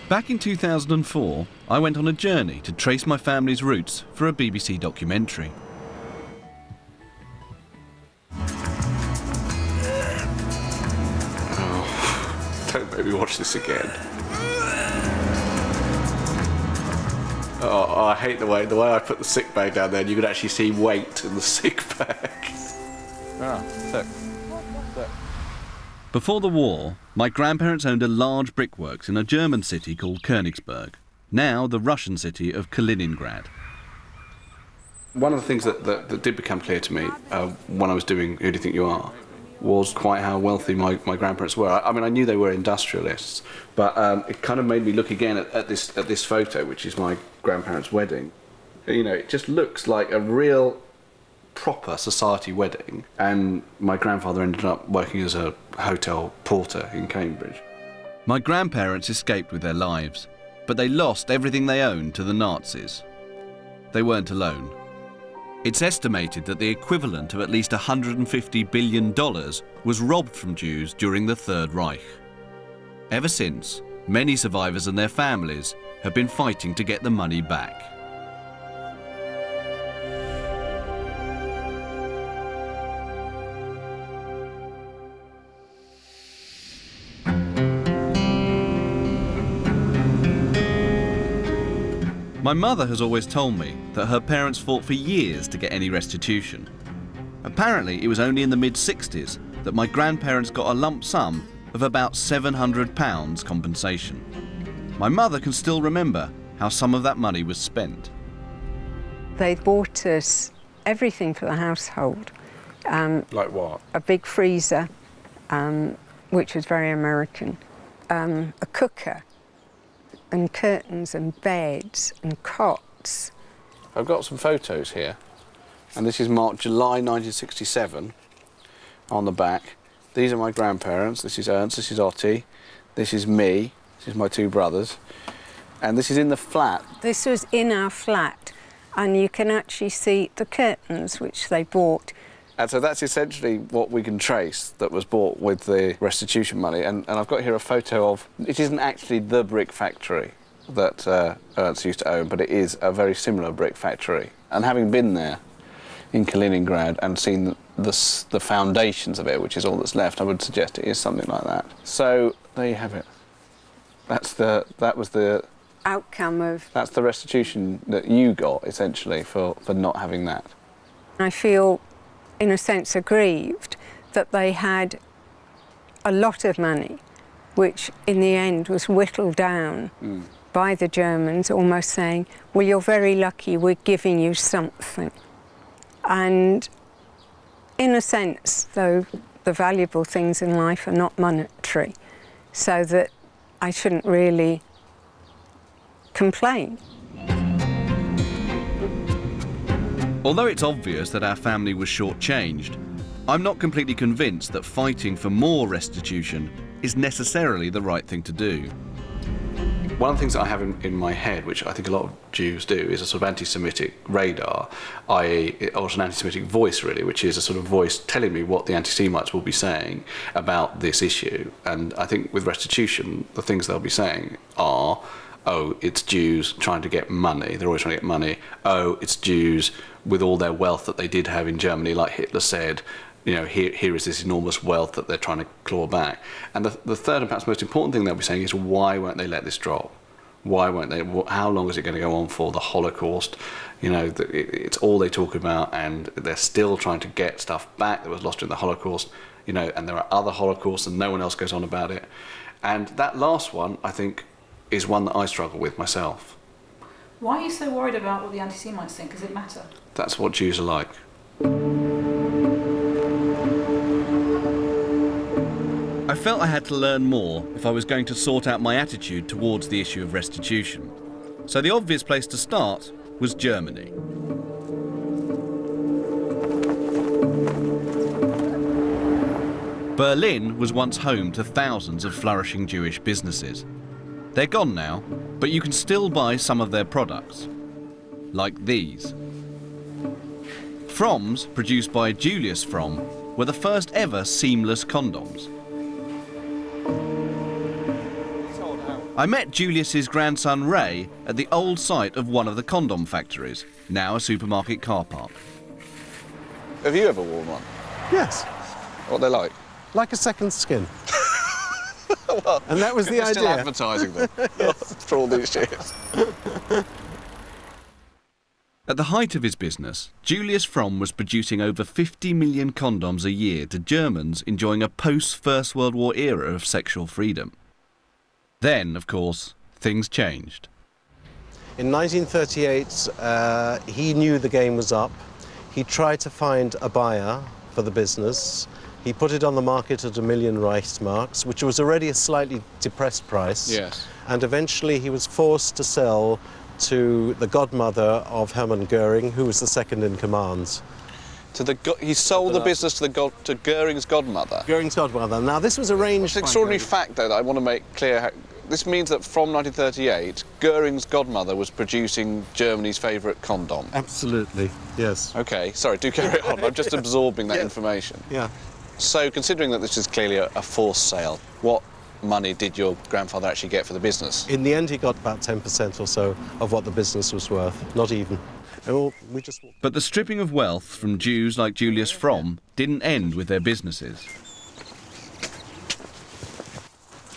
Back in 2004, I went on a journey to trace my family's roots for a BBC documentary. Oh, don't make me watch this again. Oh, I hate the way I put the sick bag down there and you could actually see weight in the sick bag. Sick. Before the war, my grandparents owned a large brickworks in a German city called Königsberg, now the Russian city of Kaliningrad. One of the things that did become clear to me when I was doing Who Do You Think You Are was quite how wealthy my grandparents were. I mean, I knew they were industrialists, but it kind of made me look again at this photo, which is my grandparents' wedding. You know, it just looks like a real proper society wedding, and my grandfather ended up working as a hotel porter in Cambridge. My grandparents escaped with their lives, but they lost everything they owned to the Nazis. They weren't alone. It's estimated that the equivalent of at least $150 billion was robbed from Jews during the Third Reich. Ever since, many survivors and their families have been fighting to get the money back. My mother has always told me that her parents fought for years to get any restitution. Apparently, it was only in the mid-60s that my grandparents got a lump sum of about £700 compensation. My mother can still remember how some of that money was spent. They bought us everything for the household. Like what? A big freezer, which was very American, a cooker, and curtains and beds and cots. I've got some photos here, and this is marked July 1967 on the back. These are my grandparents. This is Ernst, this is Otti, this is me, this is my two brothers, and this is in the flat. This was in our flat, and you can actually see the curtains which they bought. And so that's essentially what we can trace that was bought with the restitution money. And I've got here a photo of, it isn't actually the brick factory that Ernst used to own, but it is a very similar brick factory. And having been there in Kaliningrad and seen the foundations of it, which is all that's left, I would suggest it is something like that. So there you have it. That was the outcome of... That's the restitution that you got, essentially, for not having that. I feel, in a sense, aggrieved that they had a lot of money, which in the end was whittled down by the Germans, almost saying, well, you're very lucky, we're giving you something. And in a sense, though, the valuable things in life are not monetary, so that I shouldn't really complain. Although it's obvious that our family was shortchanged, I'm not completely convinced that fighting for more restitution is necessarily the right thing to do. One of the things that I have in my head, which I think a lot of Jews do, is a sort of anti-Semitic radar, i.e., or an anti-Semitic voice, really, which is a sort of voice telling me what the anti-Semites will be saying about this issue. And I think with restitution, the things they'll be saying are, oh, it's Jews trying to get money. They're always trying to get money. Oh, it's Jews with all their wealth that they did have in Germany, like Hitler said, you know, here is this enormous wealth that they're trying to claw back. And the third and perhaps most important thing they'll be saying is, why won't they let this drop? Why won't they? How long is it going to go on for? The Holocaust, you know, it's all they talk about, and they're still trying to get stuff back that was lost in the Holocaust, you know, and there are other Holocausts and no one else goes on about it. And that last one, I think, is one that I struggle with myself. Why are you so worried about what the anti-Semites think? Does it matter? That's what Jews are like. I felt I had to learn more if I was going to sort out my attitude towards the issue of restitution. So the obvious place to start was Germany. Berlin was once home to thousands of flourishing Jewish businesses. They're gone now, but you can still buy some of their products, like these. Fromms, produced by Julius Fromm, were the first ever seamless condoms. I met Julius's grandson Ray at the old site of one of the condom factories, now a supermarket car park. Have you ever worn one? Yes, What they like? like a second skin. Well, And that was the they're still idea. advertising them for all these years. At the height of his business, Julius Fromm was producing over 50 million condoms a year to Germans enjoying a post-First World War era of sexual freedom. Then, of course, things changed. In 1938, he knew the game was up. He tried to find a buyer for the business. He put it on the market at 1 million Reichsmarks, which was already a slightly depressed price. Yes. And eventually he was forced to sell to the godmother of Hermann Goering, who was the second in command. He sold the business to Goering's godmother. Goering's godmother. Now, this was arranged. It's an extraordinary fact, though, that I want to make clear. This means that from 1938, Goering's godmother was producing Germany's favourite condom. Absolutely, yes. OK, sorry, do carry on. I'm just absorbing that information. Yeah. So, considering that this is clearly a forced sale, what money did your grandfather actually get for the business? In the end, he got about 10% or so of what the business was worth, not even. And But the stripping of wealth from Jews like Julius Fromm didn't end with their businesses.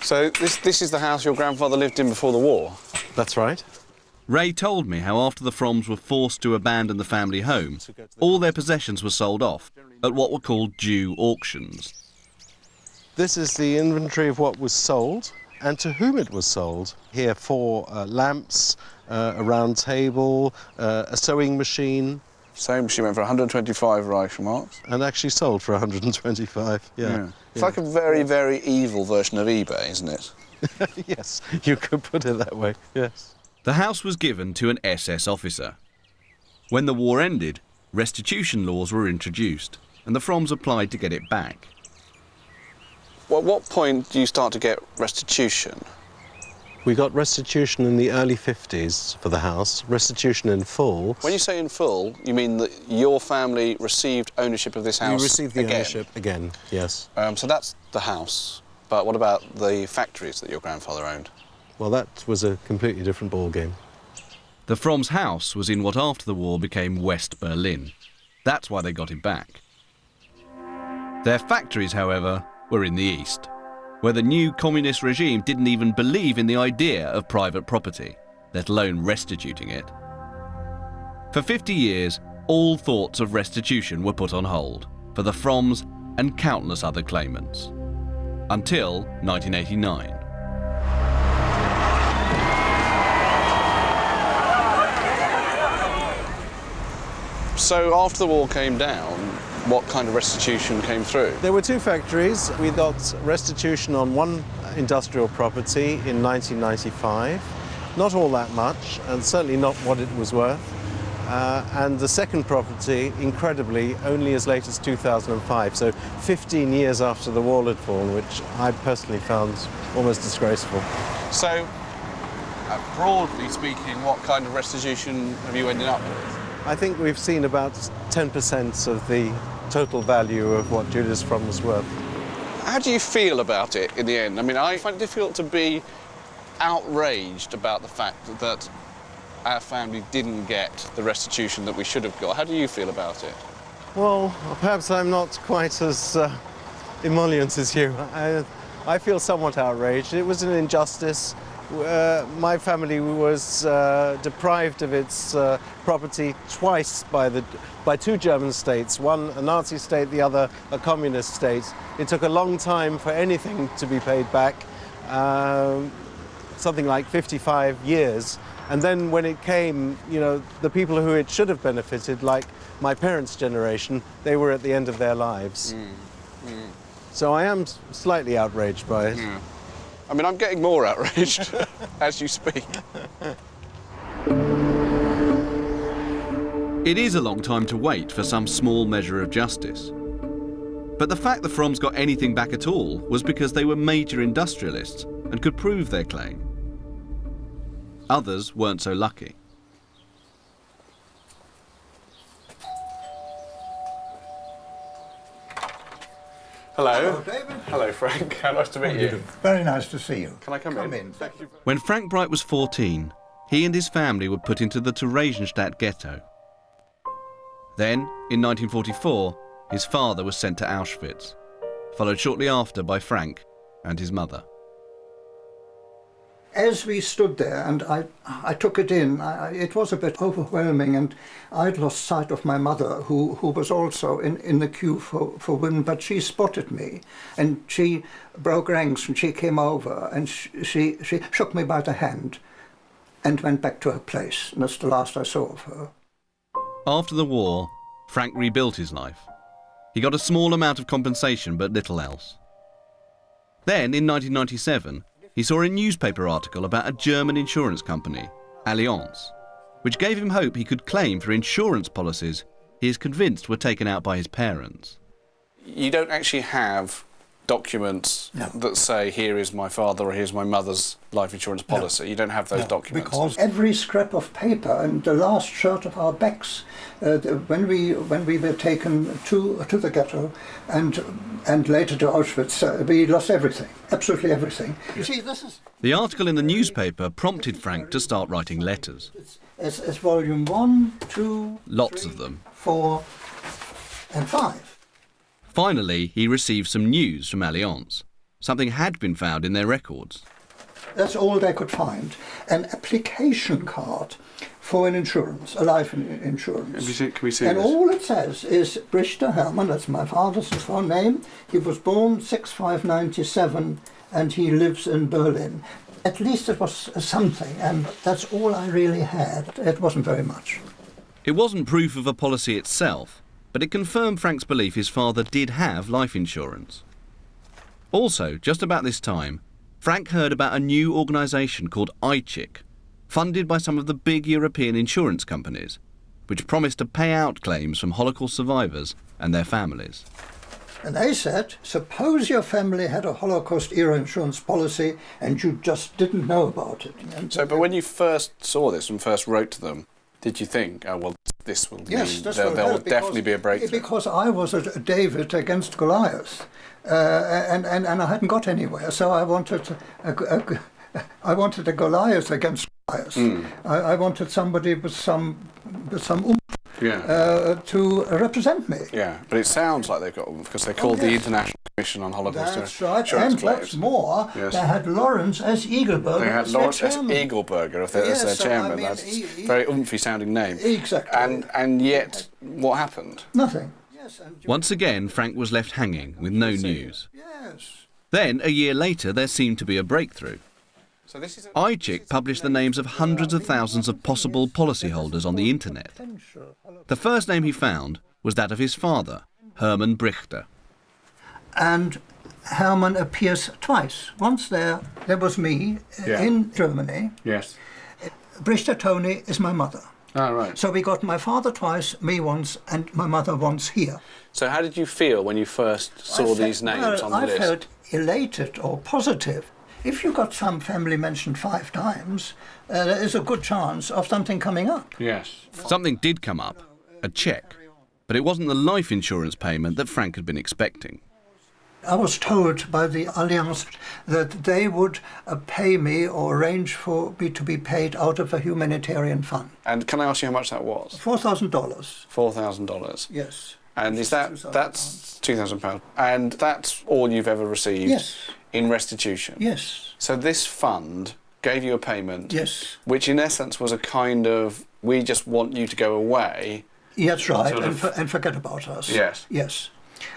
So, this is the house your grandfather lived in before the war? That's right. Ray told me how after the Fromms were forced to abandon the family home, all their possessions were sold off at what were called Jew auctions. This is the inventory of what was sold and to whom it was sold. Here, 4 lamps, a round table, a sewing machine. Sewing machine went for 125 Reichsmarks. And actually sold for 125, yeah. It's like a very, very evil version of eBay, isn't it? Yes, you could put it that way, yes. The house was given to an SS officer. When the war ended, restitution laws were introduced, and the Fromms applied to get it back. Well, at what point do you start to get restitution? We got restitution in the early 50s for the house, restitution in full. When you say in full, you mean that your family received ownership of this house We received the again? ownership again, yes. So that's the house. But what about the factories that your grandfather owned? Well, that was a completely different ballgame. The Fromms' house was in what after the war became West Berlin. That's why they got it back. Their factories, however, were in the east, where the new communist regime didn't even believe in the idea of private property, let alone restituting it. For 50 years, all thoughts of restitution were put on hold for the Fromms and countless other claimants. Until 1989. So after the war came down, what kind of restitution came through? There were 2 factories. We got restitution on 1 industrial property in 1995. Not all that much, and certainly not what it was worth. And the second property, incredibly, only as late as 2005, so 15 years after the wall had fallen, which I personally found almost disgraceful. So, broadly speaking, what kind of restitution have you ended up with? I think we've seen about 10% of the total value of what Julius Fromm was worth. How do you feel about it in the end? I mean, I find it difficult to be outraged about the fact that our family didn't get the restitution that we should have got. How do you feel about it? Well, perhaps I'm not quite as emollient as you. I feel somewhat outraged. It was an injustice. My family was deprived of its property twice by 2 German states, one a Nazi state, the other a communist state. It took a long time for anything to be paid back, something like 55 years. And then when it came, you know, the people who it should have benefited, like my parents' generation, they were at the end of their lives. So I am slightly outraged by it. I mean, I'm getting more outraged as you speak. It is a long time to wait for some small measure of justice. But the fact the Fromms got anything back at all was because they were major industrialists and could prove their claim. Others weren't so lucky. Hello. David. Hello, Frank. How nice to meet you. Very nice to see you. Can I come in? Thank you. When Frank Bright was 14, he and his family were put into the Theresienstadt ghetto. Then, in 1944, his father was sent to Auschwitz, followed shortly after by Frank and his mother. As we stood there, and I took it in, it was a bit overwhelming, and I'd lost sight of my mother, who was also in the queue for women, but she spotted me, and she broke ranks, and she came over, and she shook me by the hand, and went back to her place, and that's the last I saw of her. After the war, Frank rebuilt his life. He got a small amount of compensation, but little else. Then, in 1997, he saw a newspaper article about a German insurance company, Allianz, which gave him hope he could claim for insurance policies he is convinced were taken out by his parents. You don't actually have documents that say, here is my father or here's my mother's life insurance policy. You don't have those documents. Because every scrap of paper and the last shirt of our backs, when we were taken to the ghetto and later to Auschwitz, we lost everything, absolutely everything. You see, this is... The article in the newspaper prompted Frank to start writing letters. It's volume 1, 2, Lots 3, of them. 4 and 5. Finally, he received some news from Allianz. Something had been found in their records. That's all they could find. An application card for an insurance, a life insurance. Can we see and this? all it says is Richter Hermann, that's my father's full name. He was born 6/5/97 and he lives in Berlin. At least it was something, and that's all I really had. It wasn't very much. It wasn't proof of a policy itself, but it confirmed Frank's belief his father did have life insurance. Also, just about this time, Frank heard about a new organisation called ICHIC, funded by some of the big European insurance companies, which promised to pay out claims from Holocaust survivors and their families. And they said, suppose your family had a Holocaust-era insurance policy and you just didn't know about it. And So, but when you first saw this and first wrote to them, did you think, oh, well, this will mean there will definitely be a breakthrough? Because I was a David against Goliath, and I hadn't got anywhere, so I wanted a Goliath against Goliath. I wanted somebody with some to represent me. Yeah, but it sounds like they've got one because they're called the International Commission on Holocaust That's right, Insurance and Claims. what's more, Yes. they had Lawrence S. Eagleberger. They had as their Lawrence S. chairman. Eagleberger as their Yes, so, chairman. I mean, That's a very oomphy sounding name. Exactly. And yet, what happened? Nothing. Yes, and Once again, Frank was left hanging with no news. yes. Then, a year later, there seemed to be a breakthrough. So this is ICHIC published the names of hundreds of thousands of possible policyholders on the internet. The first name he found was that of his father, Hermann Brichter. And Hermann appears twice. Once there was me in Germany. Yes. Brichter Tony is my mother. Oh, right. So we got my father twice, me once, and my mother once here. So how did you feel when you first saw these names on the list? I felt elated or positive. If you got some family mentioned 5 times, there is a good chance of something coming up. Yes. Something did come up, a cheque, but it wasn't the life insurance payment that Frank had been expecting. I was told by the Allianz that they would pay me or arrange for me to be paid out of a humanitarian fund. And can I ask you how much that was? $4,000. $4,000. Yes. And is that's £2,000? And that's all you've ever received? Yes. In restitution? Yes. So this fund gave you a payment? Yes. Which in essence was a kind of, we just want you to go away. That's right, Sort of- and forget about us. Yes. Yes.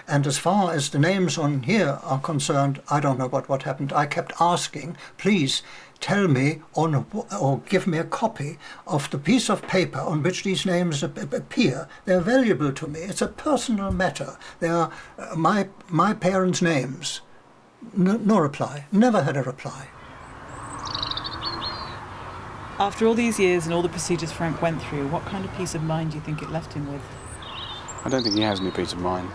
And as far as the names on here are concerned, I don't know what happened. I kept asking, please tell me or give me a copy of the piece of paper on which these names appear. They're valuable to me. It's a personal matter. They are my parents' names. No reply. Never had a reply. After all these years and all the procedures Frank went through, what kind of peace of mind do you think it left him with? I don't think he has any peace of mind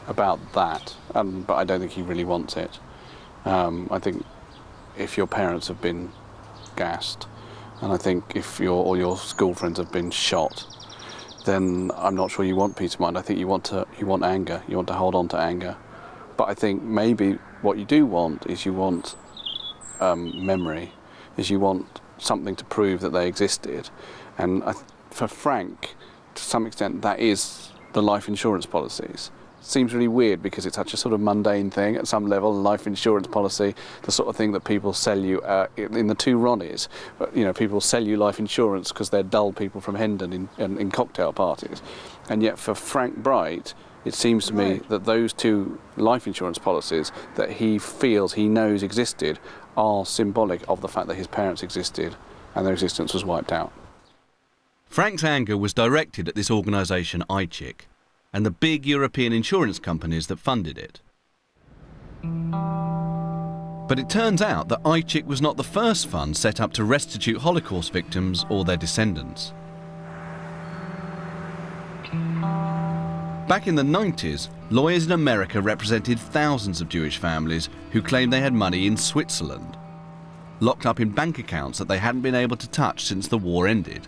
about that, but I don't think he really wants it. I think if your parents have been gassed, and I think if all your school friends have been shot, then I'm not sure you want peace of mind. I think you want anger. You want to hold on to anger. But I think maybe what you do want is you want memory, is you want something to prove that they existed. And for Frank, to some extent, that is the life insurance policies. Seems really weird because it's such a sort of mundane thing at some level. Life insurance policy, the sort of thing that people sell you in the two Ronnies. You know, people sell you life insurance because they're dull people from Hendon in cocktail parties. And yet for Frank Bright, it seems to me that those two life insurance policies that he feels he knows existed are symbolic of the fact that his parents existed and their existence was wiped out. Frank's anger was directed at this organisation ICHIC and the big European insurance companies that funded it. But it turns out that ICHIC was not the first fund set up to restitute Holocaust victims or their descendants. Back in the 90s, lawyers in America represented thousands of Jewish families who claimed they had money in Switzerland, locked up in bank accounts that they hadn't been able to touch since the war ended.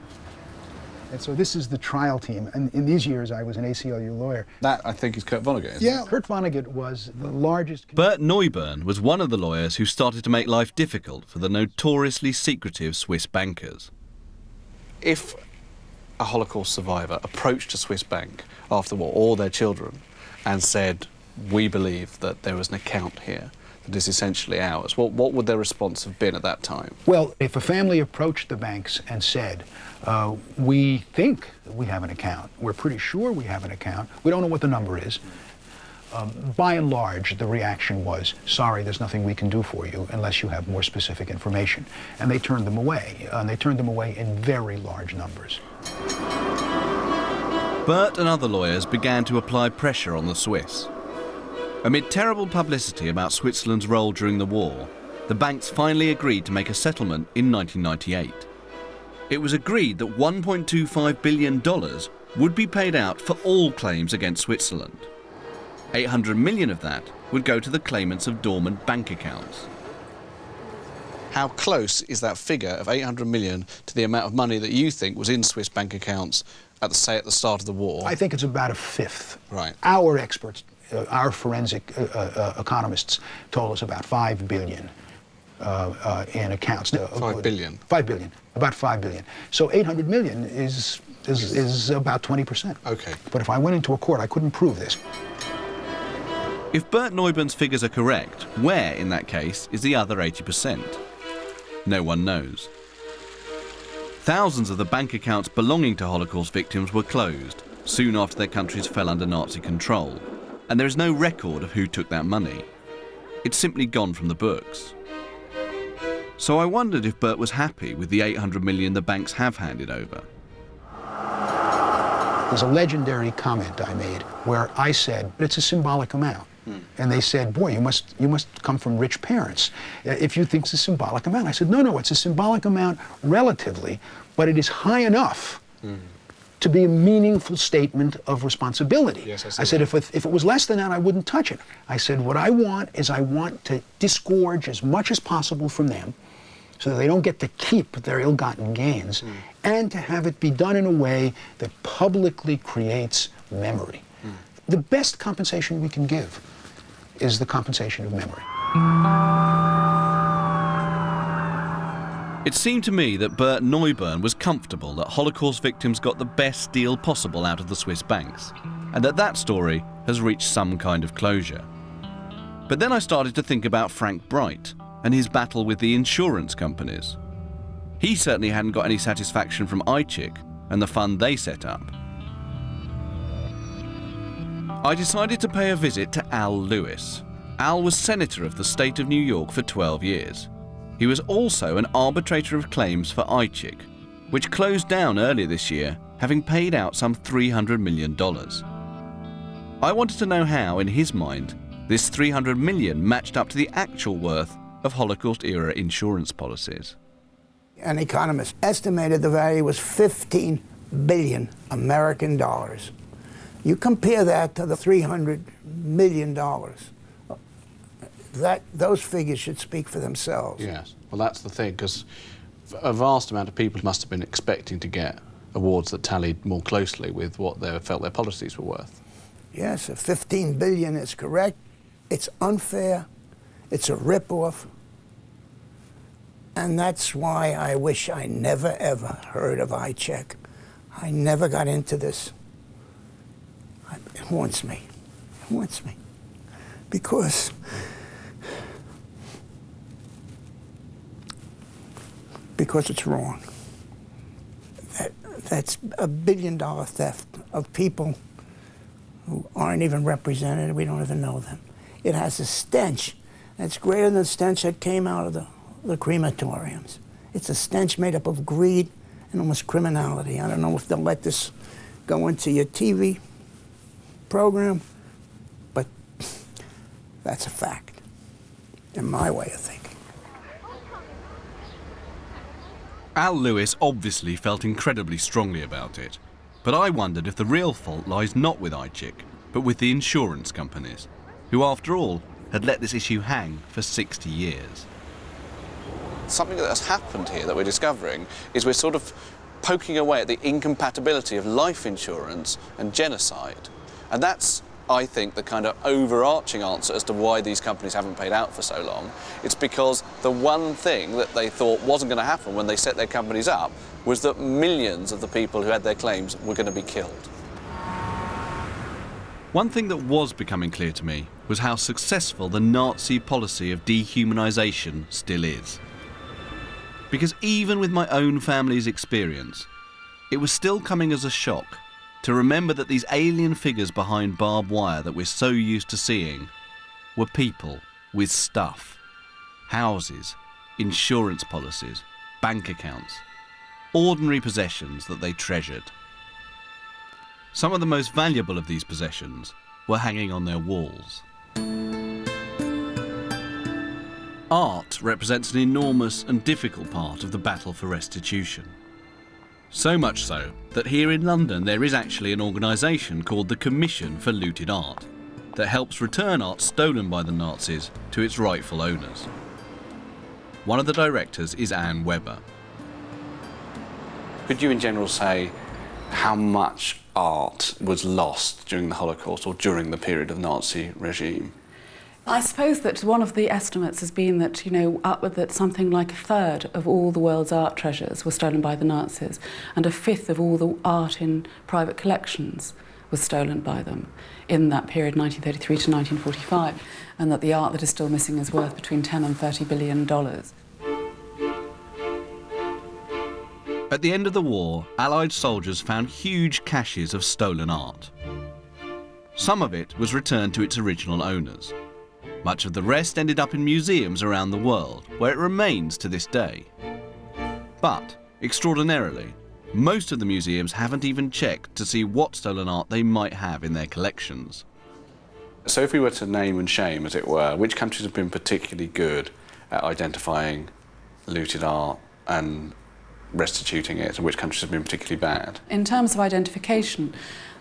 And so this is the trial team. And in these years, I was an ACLU lawyer. That, I think, is Kurt Vonnegut, isn't Yeah, it? Kurt Vonnegut was the largest... Bert Neuburn was one of the lawyers who started to make life difficult for the notoriously secretive Swiss bankers. If a Holocaust survivor approached a Swiss bank after the war, or their children, and said, we believe that there was an account here that is essentially ours, what would their response have been at that time? Well, if a family approached the banks and said, we think we have an account, we're pretty sure we have an account, we don't know what the number is, by and large, the reaction was, sorry, there's nothing we can do for you unless you have more specific information. And they turned them away, and they turned them away in very large numbers. Bert and other lawyers began to apply pressure on the Swiss. Amid terrible publicity about Switzerland's role during the war, the banks finally agreed to make a settlement in 1998. It was agreed that $1.25 billion would be paid out for all claims against Switzerland. 800 million of that would go to the claimants of dormant bank accounts. How close is that figure of 800 million to the amount of money that you think was in Swiss bank accounts at the start of the war? I think it's about a fifth. Right. Our experts, our forensic economists told us about 5 billion in accounts. 5 billion? 5 billion, about 5 billion. So 800 million is about 20%. Okay. But if I went into a court, I couldn't prove this. If Bert Neuburn's figures are correct, where, in that case, is the other 80%? No one knows. Thousands of the bank accounts belonging to Holocaust victims were closed soon after their countries fell under Nazi control, and there is no record of who took that money. It's simply gone from the books. So I wondered if Bert was happy with the 800 million the banks have handed over. There's a legendary comment I made where I said, it's a symbolic amount. And they said, boy, you must come from rich parents if you think it's a symbolic amount. I said, no, it's a symbolic amount relatively, but it is high enough to be a meaningful statement of responsibility. Yes, I said, if it was less than that, I wouldn't touch it. I said, what I want is I want to disgorge as much as possible from them so that they don't get to keep their ill-gotten gains, and to have it be done in a way that publicly creates memory. The best compensation we can give is the compensation of memory. It seemed to me that Bert Neuburn was comfortable that Holocaust victims got the best deal possible out of the Swiss banks, and that story has reached some kind of closure. But then I started to think about Frank Bright and his battle with the insurance companies. He certainly hadn't got any satisfaction from ICHIC and the fund they set up. I decided to pay a visit to Al Lewis. Al was Senator of the state of New York for 12 years. He was also an arbitrator of claims for ICHIC, which closed down earlier this year, having paid out some $300 million. I wanted to know how, in his mind, this $300 million matched up to the actual worth of Holocaust-era insurance policies. An economist estimated the value was 15 billion American dollars. You compare that to the $300 million. Those figures should speak for themselves. Yes. Well, that's the thing, because a vast amount of people must have been expecting to get awards that tallied more closely with what they felt their policies were worth. Yes, if 15 billion is correct, It's unfair. It's a rip-off. And that's why I wish I never, ever heard of iCheck. I never got into this. It haunts me. It haunts me. Because it's wrong. That's $1 billion theft of people who aren't even represented. We don't even know them. It has a stench that's greater than the stench that came out of the crematoriums. It's a stench made up of greed and almost criminality. I don't know if they'll let this go into your TV program, but that's a fact, in my way of thinking. Al Lewis obviously felt incredibly strongly about it, but I wondered if the real fault lies not with iCheck, but with the insurance companies, who after all had let this issue hang for 60 years. Something that has happened here that we're discovering is we're sort of poking away at the incompatibility of life insurance and genocide. And that's, I think, the kind of overarching answer as to why these companies haven't paid out for so long. It's because the one thing that they thought wasn't going to happen when they set their companies up was that millions of the people who had their claims were going to be killed. One thing that was becoming clear to me was how successful the Nazi policy of dehumanisation still is. Because even with my own family's experience, it was still coming as a shock to remember that these alien figures behind barbed wire that we're so used to seeing were people with stuff, houses, insurance policies, bank accounts, ordinary possessions that they treasured. Some of the most valuable of these possessions were hanging on their walls. Art represents an enormous and difficult part of the battle for restitution. So much so that here in London there is actually an organisation called the Commission for Looted Art that helps return art stolen by the Nazis to its rightful owners. One of the directors is Anne Webber. Could you in general say how much art was lost during the Holocaust or during the period of Nazi regime? I suppose that one of the estimates has been that, that something like 1/3 of all the world's art treasures were stolen by the Nazis, and 1/5 of all the art in private collections was stolen by them in that period, 1933 to 1945, and that the art that is still missing is worth between $10 and $30 billion. At the end of the war, Allied soldiers found huge caches of stolen art. Some of it was returned to its original owners. Much of the rest ended up in museums around the world, where it remains to this day. But, extraordinarily, most of the museums haven't even checked to see what stolen art they might have in their collections. So if we were to name and shame, as it were, which countries have been particularly good at identifying looted art and restituting it, and which countries have been particularly bad? In terms of identification,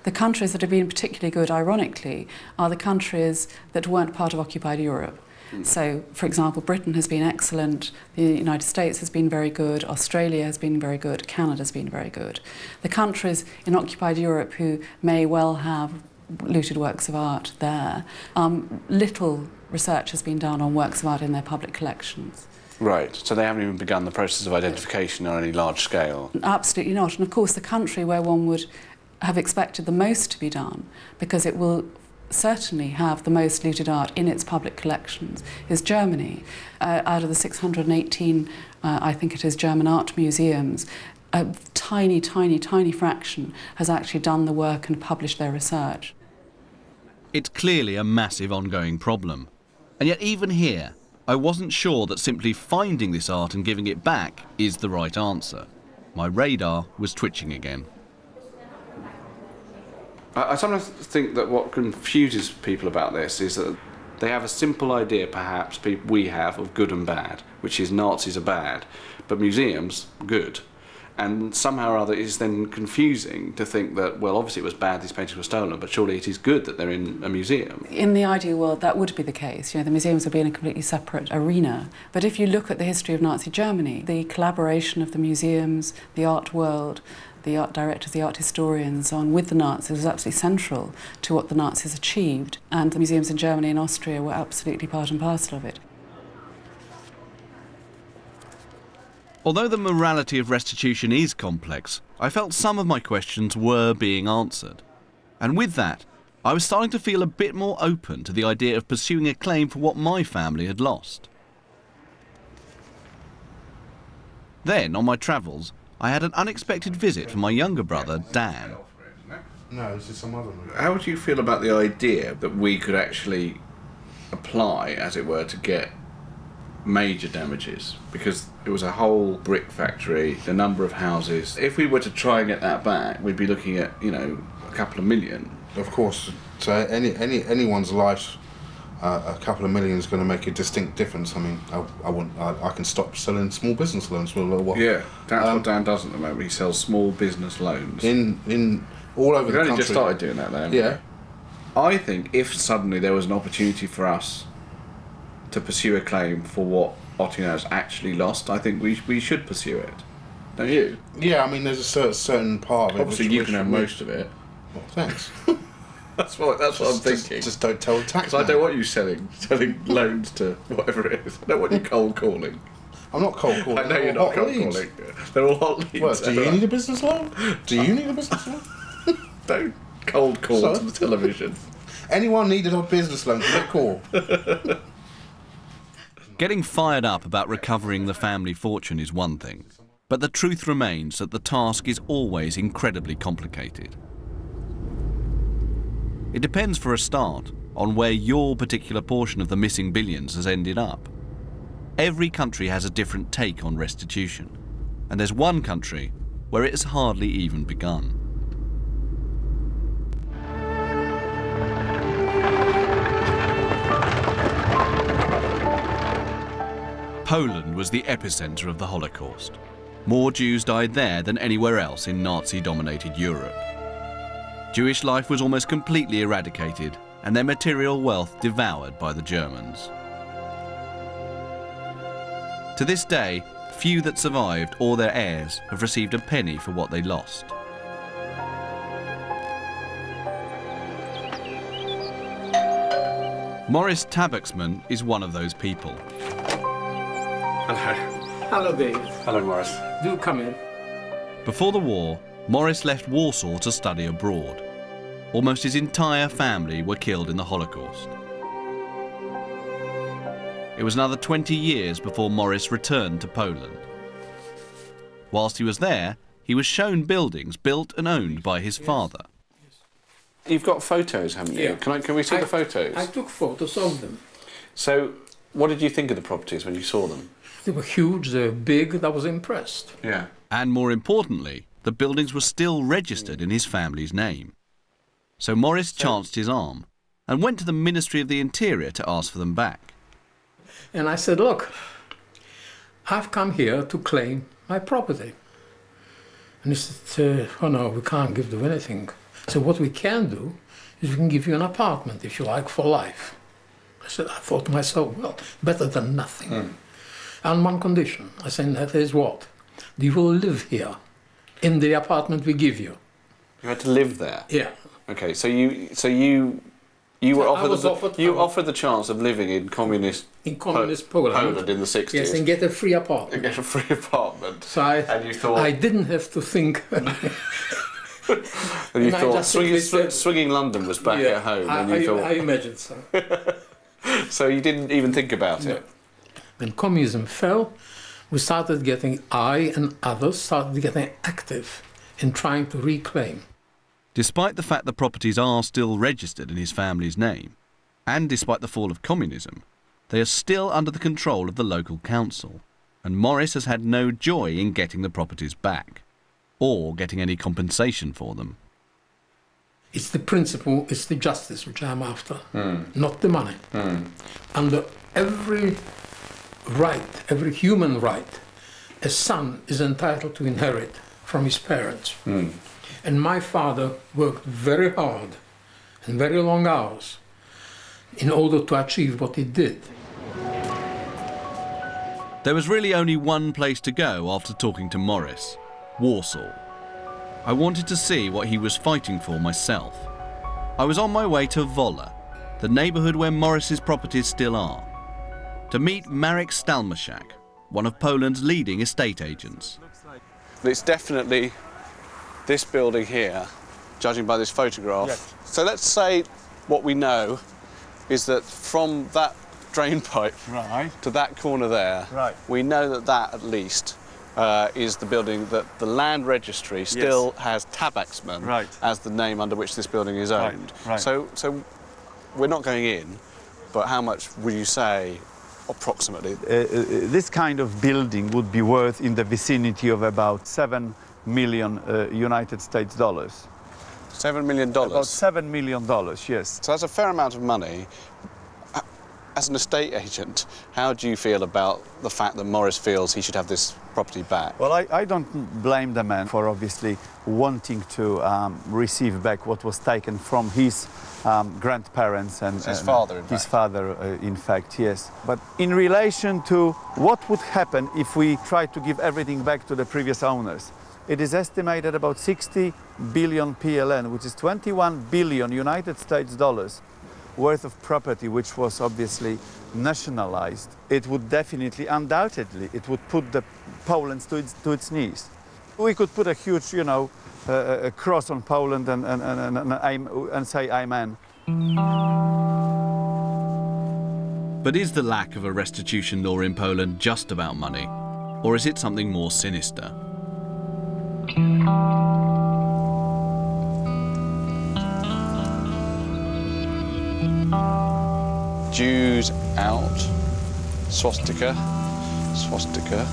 the countries that have been particularly good, ironically, are the countries that weren't part of occupied Europe. So, for example, Britain has been excellent, the United States has been very good, Australia has been very good, Canada has been very good. The countries in occupied Europe who may well have looted works of art there, little research has been done on works of art in their public collections. Right, so they haven't even begun the process of identification on any large scale? Absolutely not. And of course the country where one would have expected the most to be done, because it will certainly have the most looted art in its public collections, is Germany. Out of the 618, I think it is, German art museums, a tiny, tiny, tiny fraction has actually done the work and published their research. It's clearly a massive ongoing problem. And yet even here, I wasn't sure that simply finding this art and giving it back is the right answer. My radar was twitching again. I sometimes think that what confuses people about this is that they have a simple idea, perhaps, we have, of good and bad, which is Nazis are bad, but museums, good. And somehow or other it is then confusing to think that, well, obviously it was bad these paintings were stolen, but surely it is good that they're in a museum. In the ideal world, that would be the case. The museums would be in a completely separate arena. But if you look at the history of Nazi Germany, the collaboration of the museums, the art world, the art directors, the art historians on with the Nazis was absolutely central to what the Nazis achieved, and the museums in Germany and Austria were absolutely part and parcel of it. Although the morality of restitution is complex, I felt some of my questions were being answered. And with that, I was starting to feel a bit more open to the idea of pursuing a claim for what my family had lost. Then, on my travels, I had an unexpected visit from my younger brother, Dan. No, this is some other movie. How would you feel about the idea that we could actually apply, as it were, to get major damages? Because it was a whole brick factory, the number of houses. If we were to try and get that back, we'd be looking at, you know, a couple of million. Of course. So anyone's life, a couple of million is going to make a distinct difference. I mean, I can stop selling small business loans for a little while. Yeah, that's what Dan does at the moment. He sells small business loans. In all over the country. You've only just started doing that, though. Yeah. I think if suddenly there was an opportunity for us to pursue a claim for what Ottinger has actually lost, I think we should pursue it. Don't you? Yeah, I mean, there's a certain part of it. Obviously, you can have most of it. Well, thanks. That's what I'm thinking. Just don't tell the tax. Because I don't want you selling loans to whatever it is. I don't want you cold calling. I'm not cold calling. I know you're not cold calling. They're all hot leads. Well, do you need a business loan? Do you need a business loan? Don't cold call to the television. Anyone needed a business loan, give me a call. Getting fired up about recovering the family fortune is one thing, but the truth remains that the task is always incredibly complicated. It depends, for a start, on where your particular portion of the missing billions has ended up. Every country has a different take on restitution, and there's one country where it has hardly even begun. Poland was the epicenter of the Holocaust. More Jews died there than anywhere else in Nazi-dominated Europe. Jewish life was almost completely eradicated and their material wealth devoured by the Germans. To this day, few that survived or their heirs have received a penny for what they lost. Morris Tabaksman is one of those people. Hello. Hello, David. Hello, Morris. Do come in. Before the war, Morris left Warsaw to study abroad. Almost his entire family were killed in the Holocaust. It was another 20 years before Morris returned to Poland. Whilst he was there, he was shown buildings built and owned by his father. You've got photos, haven't you? Yeah. Can we see the photos? I took photos of them. So, what did you think of the properties when you saw them? They were huge, they were big, I was impressed. Yeah. And more importantly, the buildings were still registered in his family's name. So Morris chanced his arm and went to the Ministry of the Interior to ask for them back. And I said, look, I've come here to claim my property. And he said, oh no, we can't give you anything. So what we can do is we can give you an apartment, if you like, for life. I thought to myself, well, better than nothing. On one condition. I said, that is what? You will live here, in the apartment we give you. You had to live there? Yeah. Okay, so you were offered the chance of living in communist Poland in the 60s. Yes, and get a free apartment. And get a free apartment. So and you thought I didn't have to think. And you thought swinging London was back at home. I imagined so. So you didn't even think about it? When communism fell, I and others started getting active in trying to reclaim. Despite the fact the properties are still registered in his family's name, and despite the fall of communism, they are still under the control of the local council, and Morris has had no joy in getting the properties back, or getting any compensation for them. It's the principle, it's the justice which I'm after, not the money. Under every right, every human right, a son is entitled to inherit from his parents. And my father worked very hard and very long hours in order to achieve what he did. There was really only one place to go after talking to Morris: Warsaw. I wanted to see what he was fighting for myself. I was on my way to Wola, the neighbourhood where Morris's properties still are, to meet Marek Stalmaszak, one of Poland's leading estate agents. It's definitely this building here, judging by this photograph. Yes. So let's say what we know is that from that drain pipe to that corner there, we know that that at least is the building that the land registry still has Tabaksman as the name under which this building is owned. So we're not going in, but how much would you say approximately? This kind of building would be worth in the vicinity of about $7 million United States dollars. $7 million? About $7 million, yes. So that's a fair amount of money. As an estate agent, how do you feel about the fact that Morris feels he should have this property back? Well, I don't blame the man for obviously wanting to receive back what was taken from his grandparents and his father, in fact, yes. But in relation to what would happen if we tried to give everything back to the previous owners, it is estimated about 60 billion PLN, which is 21 billion United States dollars worth of property, which was obviously nationalized. It would definitely, undoubtedly, it would put the Poland to its knees. We could put a huge, a cross on Poland and say amen. But is the lack of a restitution law in Poland just about money, or is it something more sinister? Jews out, swastika, swastika,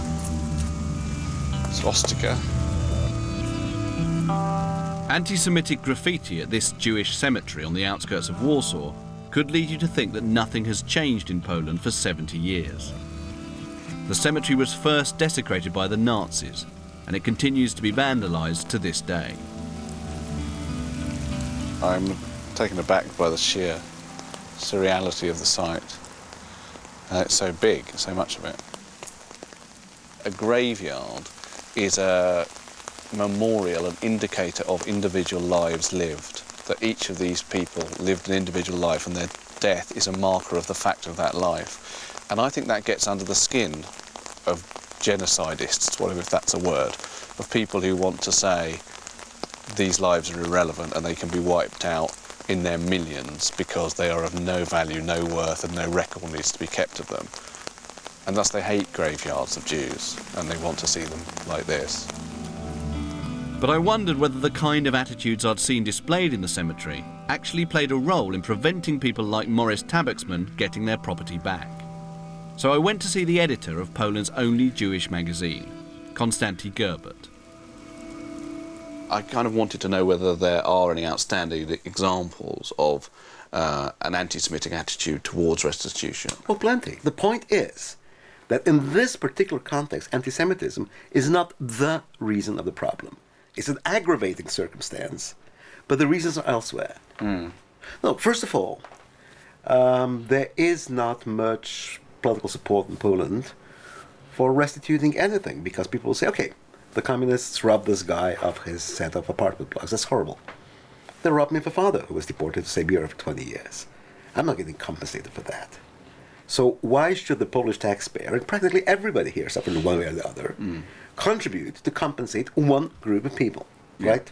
swastika. Anti-Semitic graffiti at this Jewish cemetery on the outskirts of Warsaw could lead you to think that nothing has changed in Poland for 70 years. The cemetery was first desecrated by the Nazis, and it continues to be vandalised to this day. I'm taken aback by the sheer surreality of the site. It's so big, so much of it. A graveyard is a memorial, an indicator of individual lives lived, that each of these people lived an individual life and their death is a marker of the fact of that life. And I think that gets under the skin of genocidists, whatever, if that's a word, of people who want to say these lives are irrelevant and they can be wiped out in their millions because they are of no value, no worth, and no record needs to be kept of them. And thus they hate graveyards of Jews, and they want to see them like this. But I wondered whether the kind of attitudes I'd seen displayed in the cemetery actually played a role in preventing people like Morris Tabaksman getting their property back. So I went to see the editor of Poland's only Jewish magazine, Konstanty Gerbert. I kind of wanted to know whether there are any outstanding examples of an anti-Semitic attitude towards restitution. Well, plenty. The point is that in this particular context, anti-Semitism is not the reason of the problem. It's an aggravating circumstance, but the reasons are elsewhere. No, first of all, there is not much political support in Poland for restituting anything, because people will say, okay, the communists robbed this guy of his set of apartment blocks. That's horrible. They robbed me of a father who was deported to Siberia for 20 years. I'm not getting compensated for that. So why should the Polish taxpayer, and practically everybody here, suffering one way or the other, contribute to compensate one group of people, right?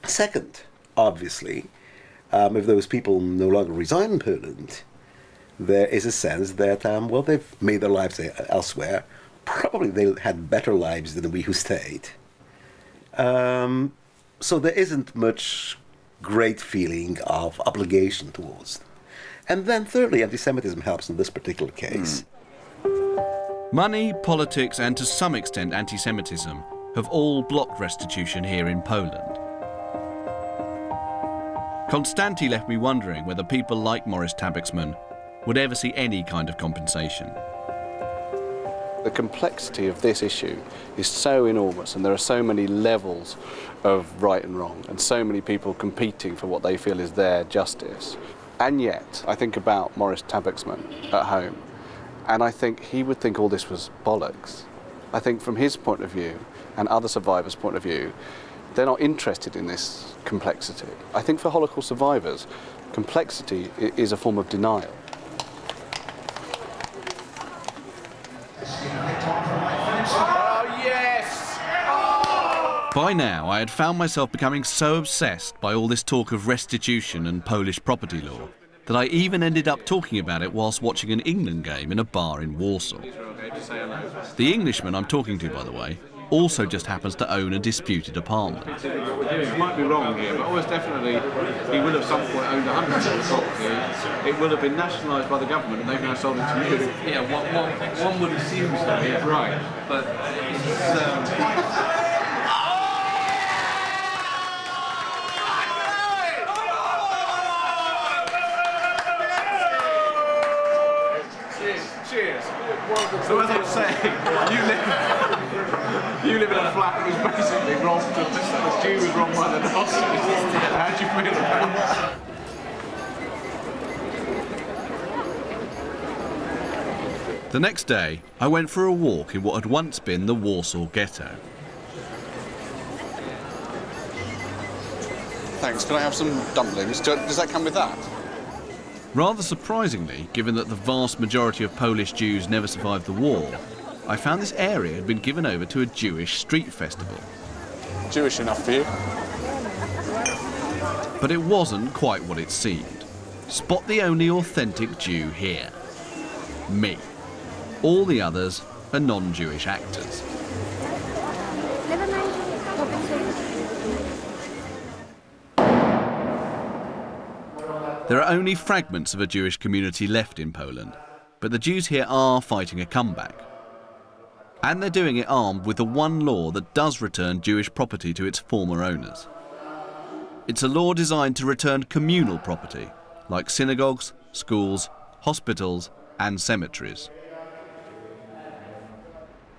Second, obviously, if those people no longer reside in Poland, there is a sense that, well, they've made their lives elsewhere. Probably they had better lives than we who stayed. So there isn't much great feeling of obligation towards them. And then thirdly, anti-Semitism helps in this particular case. Money, politics, and to some extent anti-Semitism have all blocked restitution here in Poland. Konstanty left me wondering whether people like Morris Tabaksman would ever see any kind of compensation. The complexity of this issue is so enormous, and there are so many levels of right and wrong, and so many people competing for what they feel is their justice. And yet, I think about Morris Tabaksman at home, and I think he would think all this was bollocks. I think from his point of view and other survivors' point of view, they're not interested in this complexity. I think for Holocaust survivors, complexity is a form of denial. By now, I had found myself becoming so obsessed by all this talk of restitution and Polish property law that I even ended up talking about it whilst watching an England game in a bar in Warsaw. The Englishman I'm talking to, by the way, also just happens to own a disputed apartment. It might be wrong here, but almost definitely he will have at some point owned 100% of the property. It will have been nationalised by the government and they've now sold it to you. Yeah, one would assume so, yeah. Right. But it's... Cheers. So as I was saying, you live in a flat that was basically robbed of the Jew was robbed by the Nazis. How do you feel about The next day, I went for a walk in what had once been the Warsaw Ghetto. Thanks, can I have some dumplings? Does that come with that? Rather surprisingly, given that the vast majority of Polish Jews never survived the war, I found this area had been given over to a Jewish street festival. Jewish enough for you? But it wasn't quite what it seemed. Spot the only authentic Jew here. Me. All the others are non-Jewish actors. There are only fragments of a Jewish community left in Poland, but the Jews here are fighting a comeback. And they're doing it armed with the one law that does return Jewish property to its former owners. It's a law designed to return communal property, like synagogues, schools, hospitals, and cemeteries.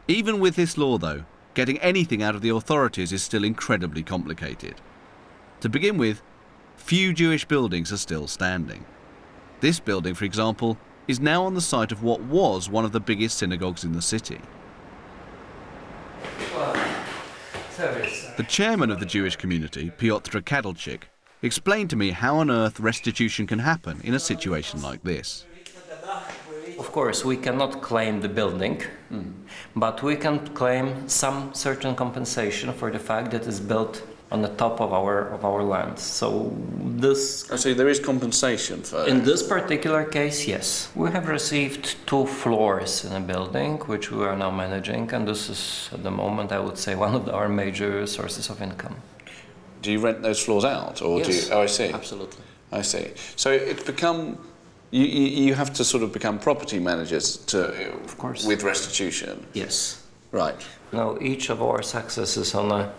Even with this law, though, getting anything out of the authorities is still incredibly complicated. To begin with, few Jewish buildings are still standing. This building, for example, is now on the site of what was one of the biggest synagogues in the city. The chairman of the Jewish community, Piotr Kadalczyk, explained to me how on earth restitution can happen in a situation like this. Of course, we cannot claim the building, but we can claim some certain compensation for the fact that it's built on the top of our land. So this... I see, there is compensation for... In this particular case, yes. We have received 2 floors in a building, which we are now managing, and this is, at the moment, I would say, one of our major sources of income. Do you rent those floors out? Or yes, do you... Oh, I see. Absolutely. I see. So it's become... You have to sort of become property managers to... Of course. With restitution? Yes. Right. Now, each of our successes on a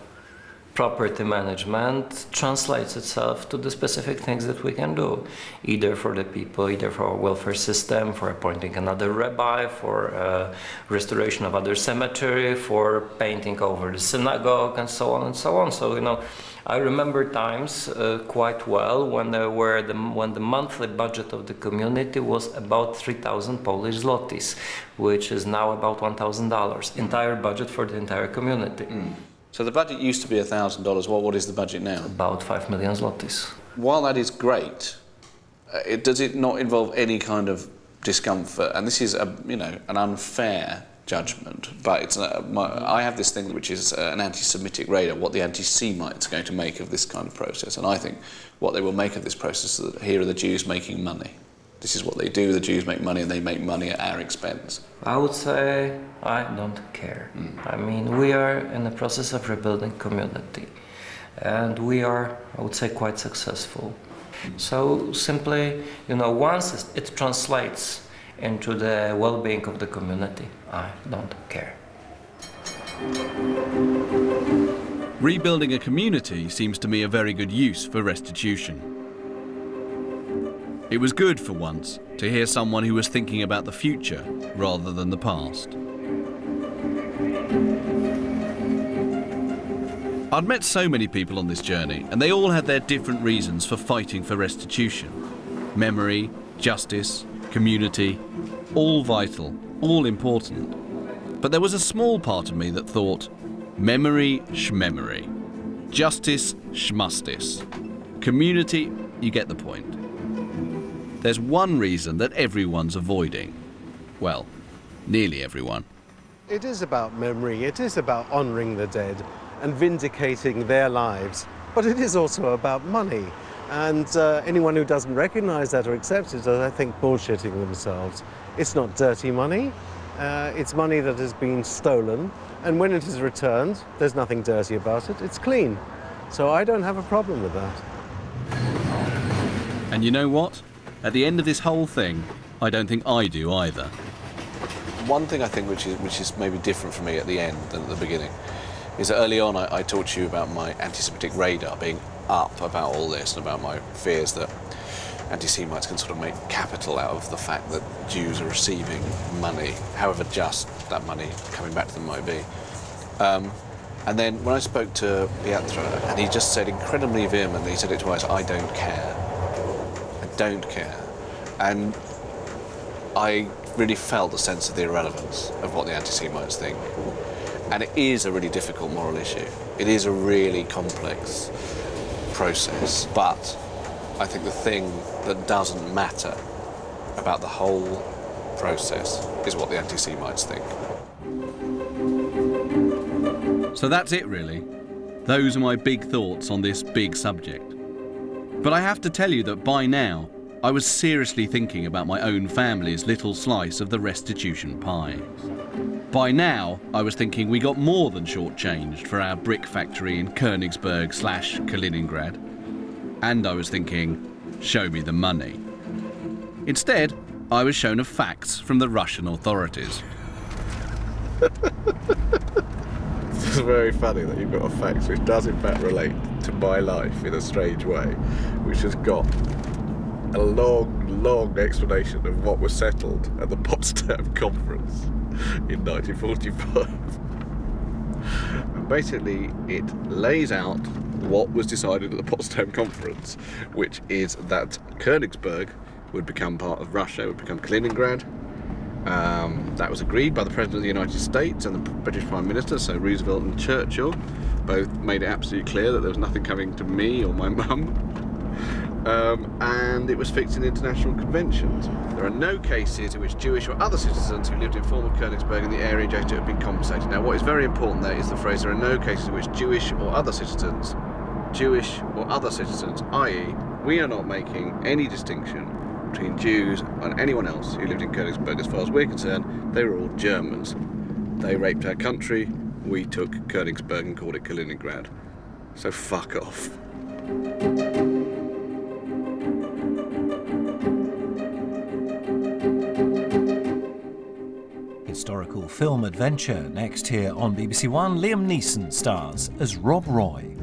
property management translates itself to the specific things that we can do, either for the people, either for our welfare system, for appointing another rabbi, for restoration of other cemetery, for painting over the synagogue, and so on and so on. So, you know, I remember times quite well when the monthly budget of the community was about 3,000 Polish zlotys, which is now about $1,000, entire budget for the entire community. So the budget used to be $1,000. What is the budget now? About 5 million zlotys. While that is great, does it not involve any kind of discomfort? And this is an unfair judgment, but it's I have this thing which is an anti-Semitic radar, what the anti-Semites are going to make of this kind of process. And I think what they will make of this process is that here are the Jews making money. This is what they do, the Jews make money and they make money at our expense. I would say I don't care. I mean, we are in the process of rebuilding community and we are, I would say, quite successful. So simply, once it translates into the well-being of the community, I don't care. Rebuilding a community seems to me a very good use for restitution. It was good for once to hear someone who was thinking about the future rather than the past. I'd met so many people on this journey, and they all had their different reasons for fighting for restitution. Memory, justice, community, all vital, all important. But there was a small part of me that thought, memory schmemory, justice schmustis, community, you get the point. There's one reason that everyone's avoiding. Well, nearly everyone. It is about memory, it is about honouring the dead and vindicating their lives, but it is also about money. And anyone who doesn't recognise that or accept it is, I think, bullshitting themselves. It's not dirty money, it's money that has been stolen, and when it is returned, there's nothing dirty about it, it's clean. So I don't have a problem with that. And you know what? At the end of this whole thing, I don't think I do either. One thing I think which is maybe different for me at the end than at the beginning is that early on I talked to you about my anti-Semitic radar being up about all this and about my fears that anti-Semites can sort of make capital out of the fact that Jews are receiving money, however just that money coming back to them might be. And then when I spoke to Pietro, and he just said incredibly vehemently, he said it twice, I don't care. I don't care. And I really felt the sense of the irrelevance of what the anti-Semites think. And it is a really difficult moral issue. It is a really complex process. But I think the thing that doesn't matter about the whole process is what the anti-Semites think. So that's it, really. Those are my big thoughts on this big subject. But I have to tell you that by now, I was seriously thinking about my own family's little slice of the restitution pie. By now, I was thinking we got more than shortchanged for our brick factory in Königsberg/Kaliningrad. And I was thinking, show me the money. Instead, I was shown a fax from the Russian authorities. It's very funny that you've got a fax which does in fact relate to my life in a strange way, which has got a long explanation of what was settled at the Potsdam Conference in 1945. And basically it lays out what was decided at the Potsdam Conference, which is that Königsberg would become part of Russia, would become Kaliningrad. That was agreed by the President of the United States and the British Prime Minister, so Roosevelt and Churchill both made it absolutely clear that there was nothing coming to me or my mum. And it was fixed in international conventions. There are no cases in which Jewish or other citizens who lived in former Königsberg in the area adjacent to it have been compensated. Now, what is very important there is the phrase, there are no cases in which Jewish or other citizens, i.e., we are not making any distinction between Jews and anyone else who lived in Königsberg. As far as we're concerned, they were all Germans. They raped our country, we took Königsberg and called it Kaliningrad. So fuck off. Historical film adventure next here on BBC One. Liam Neeson stars as Rob Roy.